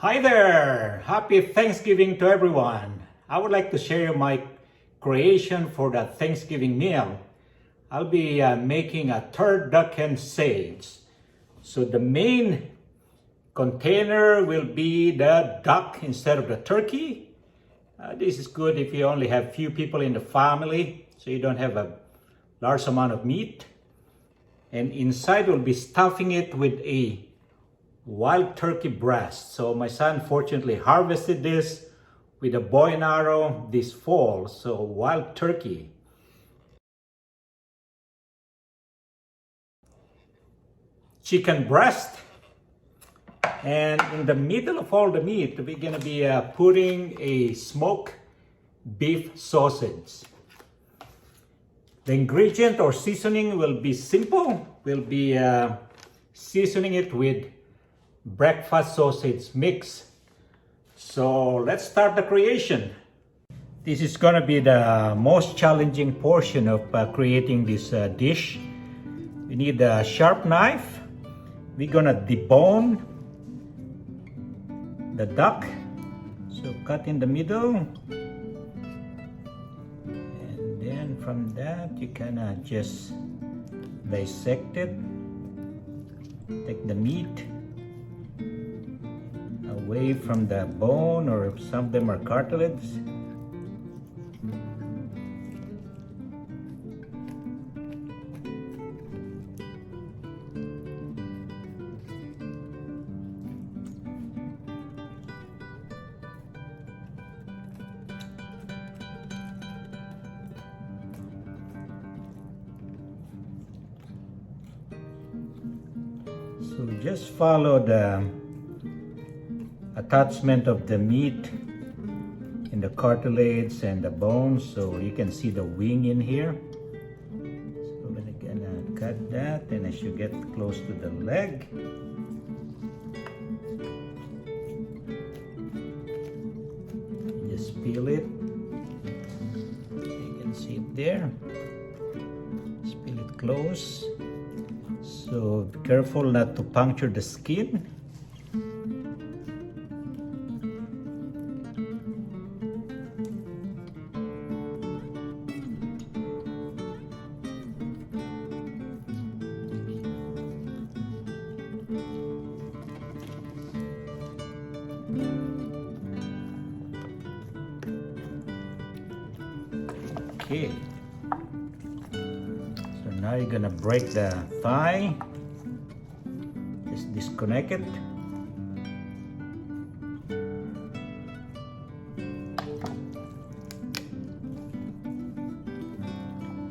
Hi there! Happy Thanksgiving to everyone. I would like to share my creation for the Thanksgiving meal. I'll be making a turduckensage. So the main container will be the duck instead of the turkey. This is good if you only have few people in the family, so you don't have a large amount of meat. And inside we'll be stuffing it with a wild turkey breast. So my son fortunately harvested this with a bow and arrow this fall. So wild turkey. Chicken breast. And in the middle of all the meat, we're gonna be putting a smoked beef sausage. The ingredient or seasoning will be simple. We'll be seasoning it with breakfast sausage mix. So let's start the creation. This is gonna be the most challenging portion of creating this dish. We need a sharp knife. We're gonna debone the duck. So cut in the middle. And then from that you can just dissect it. Take the meat away from the bone, or some of them are cartilage. So just follow the attachment of the meat in the cartilage and the bones, so you can see the wing in here. So we're gonna cut that, and as you get close to the leg, just peel it. You can see it there. Just peel it close. So be careful not to puncture the skin. Okay, so now you're gonna break the thigh. Just disconnect it.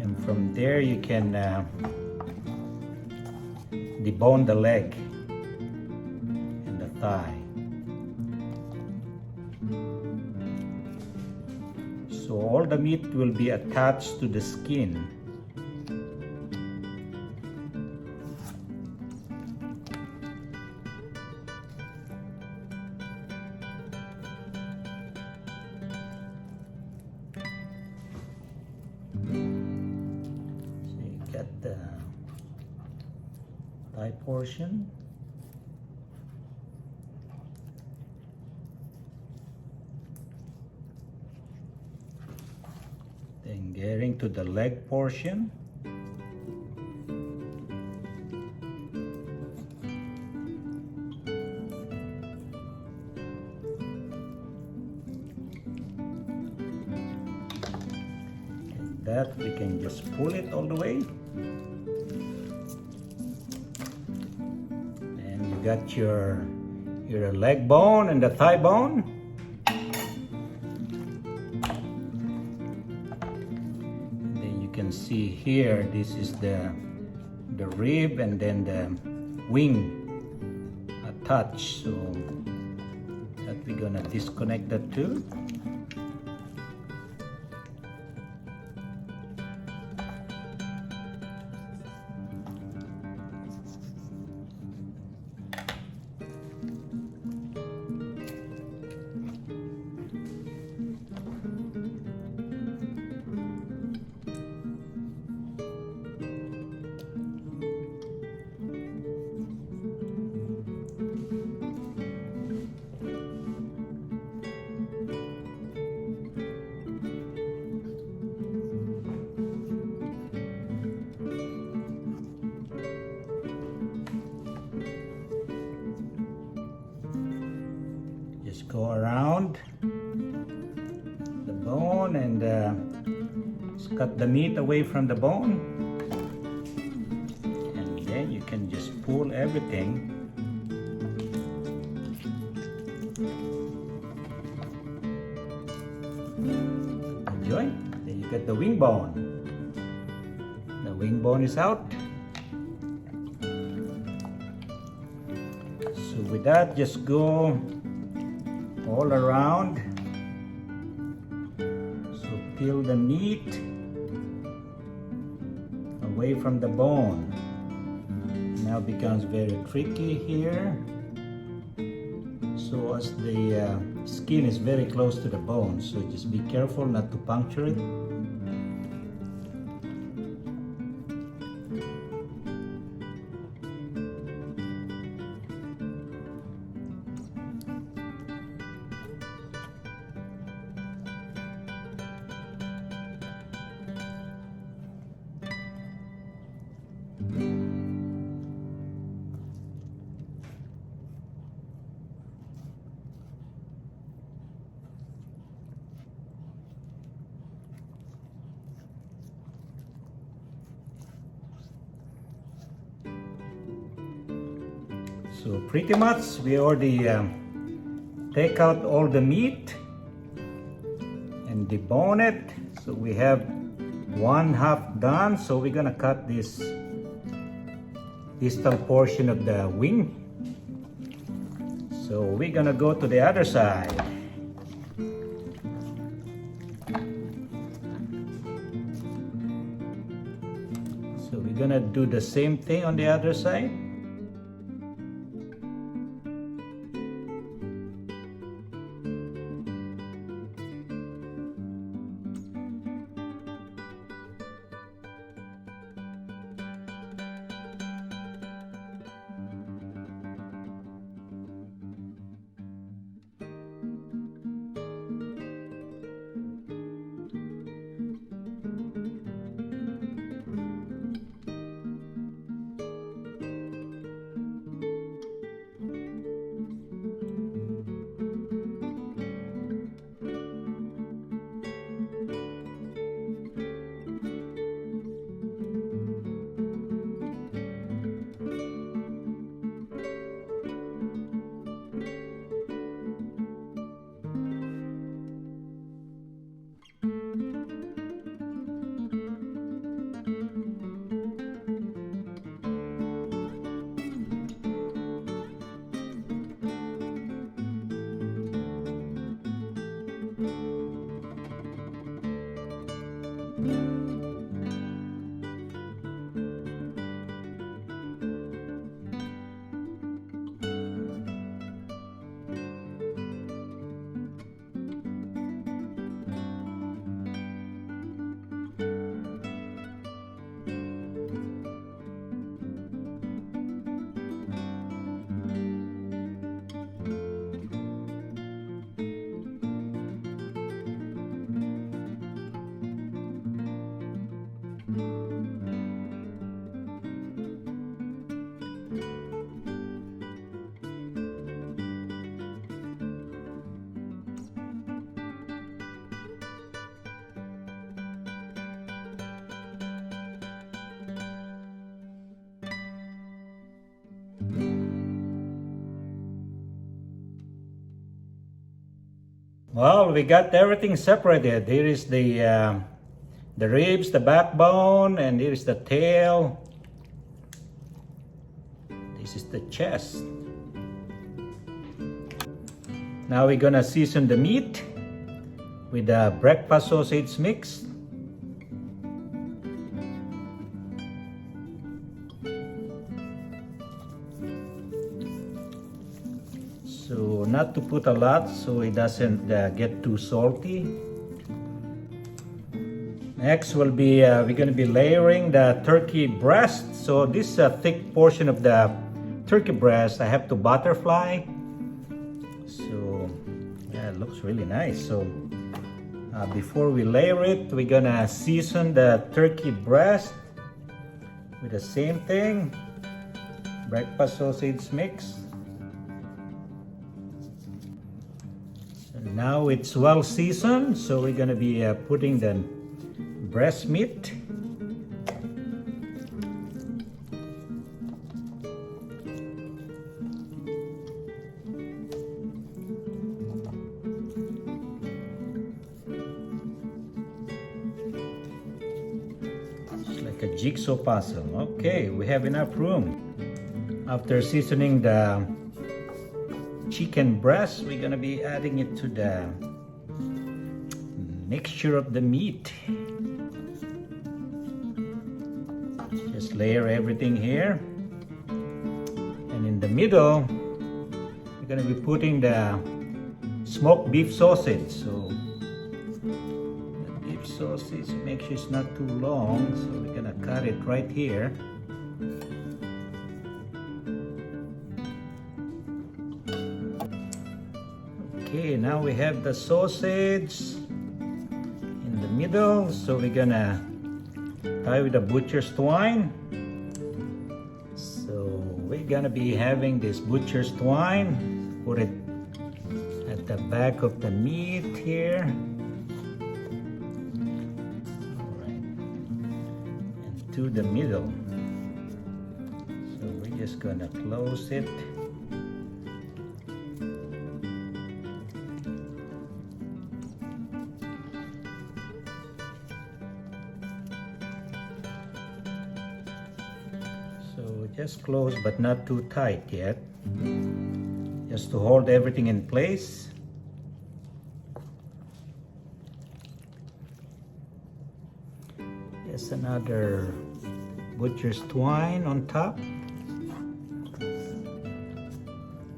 And from there you can debone the leg and the thigh. So all the meat will be attached to the skin. So you got the thigh portion. Then getting to the leg portion. And that we can just pull it all the way. And you got your leg bone and the thigh bone. You can see here, this is the rib and then the wing attached, so that we're gonna disconnect that too. Just go around the bone and just cut the meat away from the bone, and then you can just pull everything. Enjoy. Then you get the wing bone. The wing bone is out. So with that, just go all around. So peel the meat away from the bone. Now it becomes very tricky here. So as the skin is very close to the bone, so just be careful not to puncture it. So pretty much we already take out all the meat and debone it. So we have one half done. So we're gonna cut this distal portion of the wing. So we're gonna go to the other side. So we're gonna do the same thing on the other side. Well, we got everything separated. Here is the ribs, the backbone, and here is the tail. This is the chest. Now we're gonna season the meat with the breakfast sausage mix. So not to put a lot so it doesn't get too salty. Next will be we're going to be layering the turkey breast. So this thick portion of the turkey breast I have to butterfly. So yeah, it looks really nice. So before we layer it, we're gonna season the turkey breast with the same thing, breakfast sausage mix. So now it's well seasoned, so we're gonna be putting the breast meat. A jigsaw puzzle. Okay, we have enough room. After seasoning the chicken breast, we're gonna be adding it to the mixture of the meat. Just layer everything here, and in the middle we're gonna be putting the smoked beef sausage. So sausage, make sure it's not too long, so we're gonna cut it right here. Okay, now we have the sausage in the middle, so we're gonna tie with the butcher's twine. So we're gonna be having this butcher's twine, put it at the back of the meat here. To the middle. So we're just gonna close it. So just close, but not too tight yet. Just to hold everything in place. Just another butcher's twine on top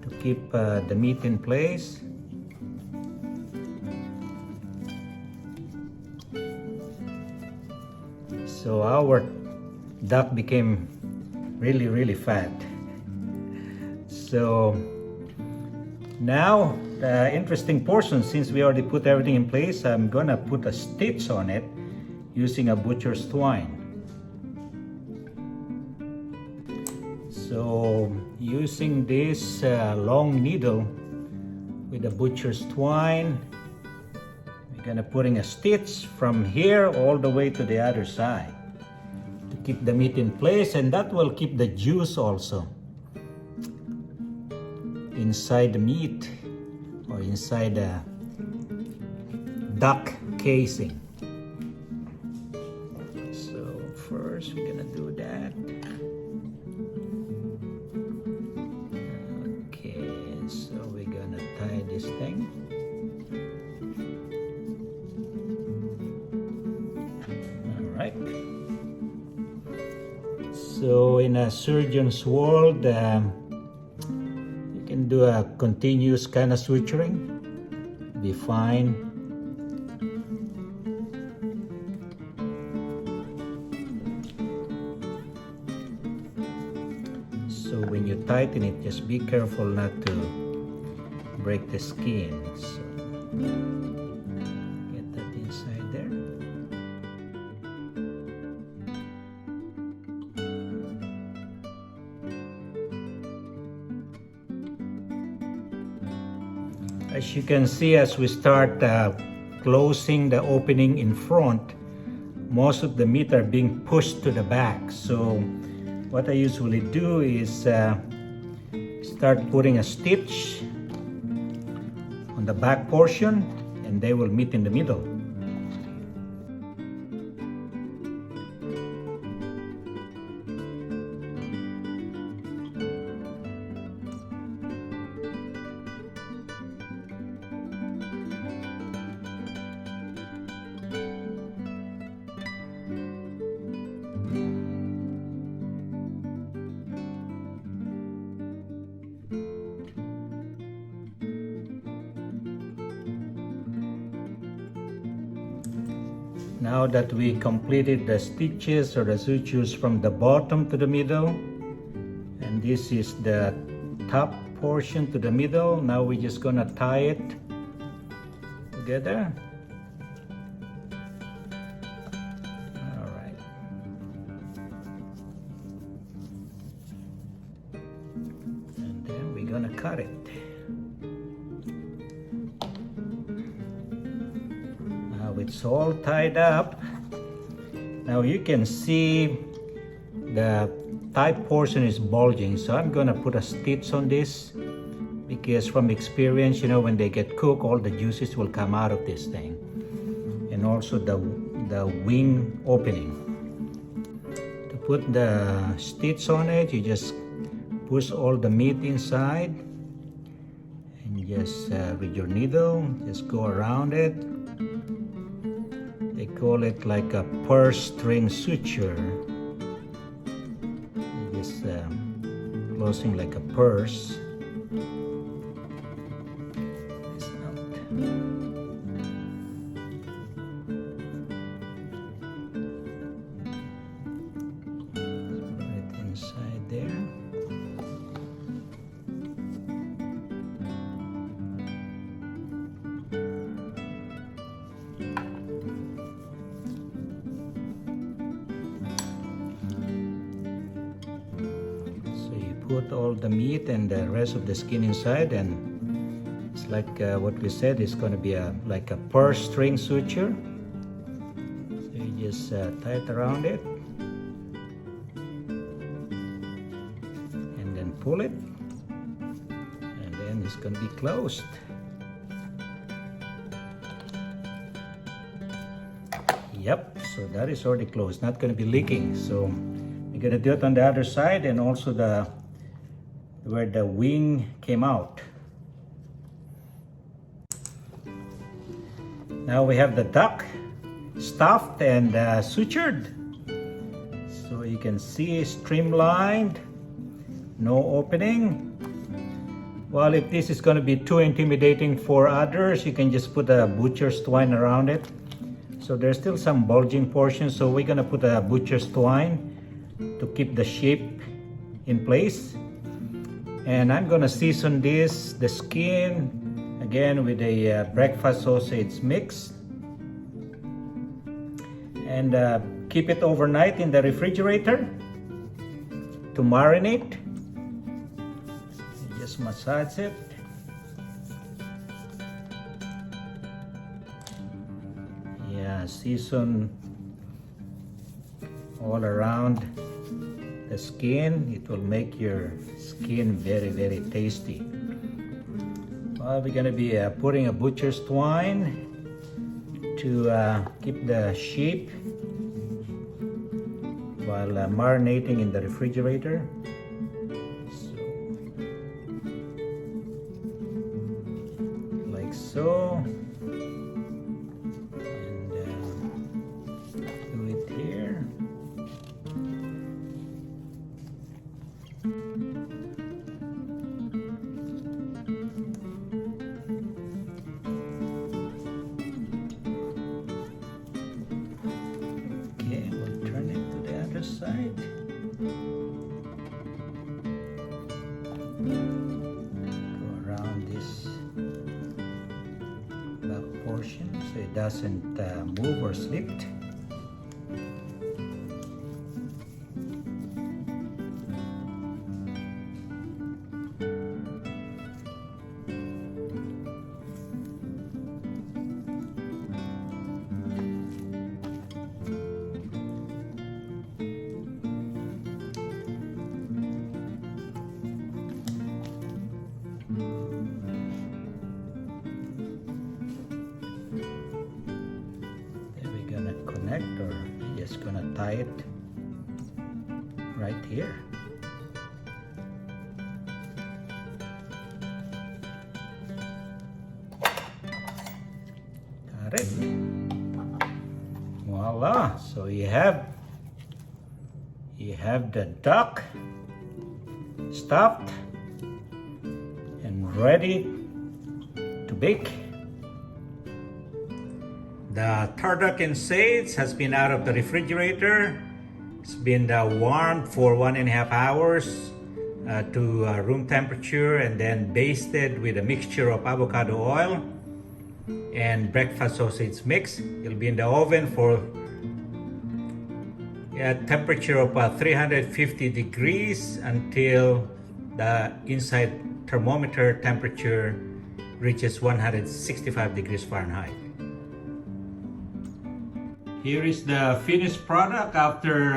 to keep the meat in place. So our duck became really fat. So now the interesting portion, since we already put everything in place, I'm gonna put a stitch on it using a butcher's twine. So using this long needle with a butcher's twine, we're gonna putting a stitch from here all the way to the other side to keep the meat in place, and that will keep the juice also inside the meat or inside the duck casing. First, we're gonna do that. Okay, so we're gonna tie this thing. All right. So in a surgeon's world, you can do a continuous kind of suturing. Be fine. So when you tighten it, just be careful not to break the skin. So get that inside there. As you can see, as we start closing the opening in front, most of the meat are being pushed to the back. So what I usually do is start putting a stitch on the back portion, and they will meet in the middle. Now that we completed the stitches or the sutures from the bottom to the middle, and this is the top portion to the middle, now we're just gonna tie it together. All right. And then we're gonna cut it. it's all tied up. Now you can see the top portion is bulging, so I'm gonna put a stitch on this because from experience, you know, when they get cooked, all the juices will come out of this thing. And also the wing opening. To put the stitch on it, you just push all the meat inside and just with your needle, just go around it. They call it like a purse string suture. Just closing like a purse. This out. Put it inside there. Put all the meat and the rest of the skin inside, and it's like what we said, it's going to be like a purse string suture. So you just tie it around it and then pull it, and then it's going to be closed. Yep, so that is already closed, not going to be leaking. So we're going to do it on the other side, and also where the wing came out. Now we have the duck stuffed and sutured. So you can see streamlined, no opening. Well, if this is going to be too intimidating for others, you can just put a butcher's twine around it. So there's still some bulging portions, so we're going to put a butcher's twine to keep the shape in place. And I'm gonna season the skin, again with a breakfast sausage mix. And keep it overnight in the refrigerator to marinate. Just massage it. Yeah, season all around the skin. It will make your skin very, very tasty. Well, we're going to be putting a butcher's twine to keep the shape while marinating in the refrigerator. So, like so. And do it here. Side. Go around this back portion so it doesn't move or slip. Connect, or you're just gonna tie it right here. Got it. Voila! So you have the duck stuffed and ready to bake. The turduckensage has been out of the refrigerator. It's been warmed for 1.5 hours to room temperature, and then basted with a mixture of avocado oil and breakfast sausage mix. It'll be in the oven for a temperature of 350 degrees until the inside thermometer temperature reaches 165 degrees Fahrenheit. Here is the finished product after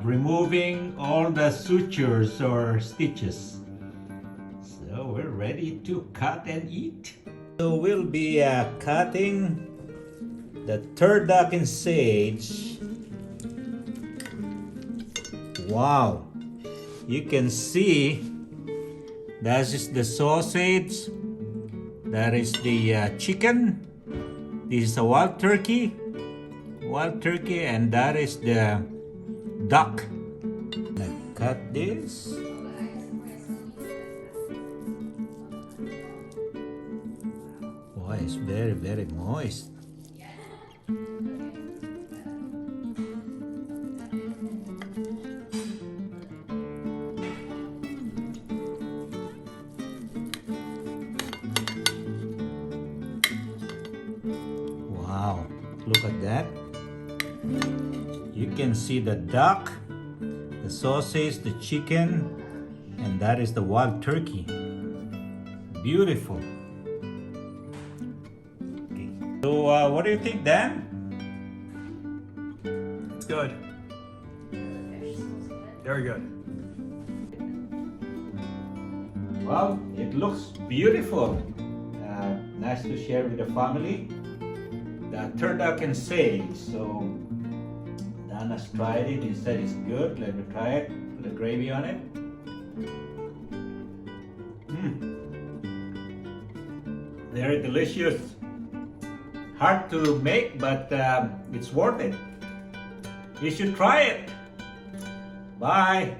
removing all the sutures or stitches. So we're ready to cut and eat. So we'll be cutting the turduckensage. Wow, you can see that is the sausage, that is the chicken, this is a wild turkey, and that is the duck. Let's cut this. Boy, it's very, very moist. Wow, look at that. You can see the duck, the sausage, the chicken, and that is the wild turkey. Beautiful. Okay. So what do you think, Dan? It's good. Very good. Well, it looks beautiful. Nice to share with the family. The turduckensage. So Dan has tried it. He said it's good. Let me try it. Put the gravy on it. Very delicious. Hard to make, but it's worth it. You should try it. Bye.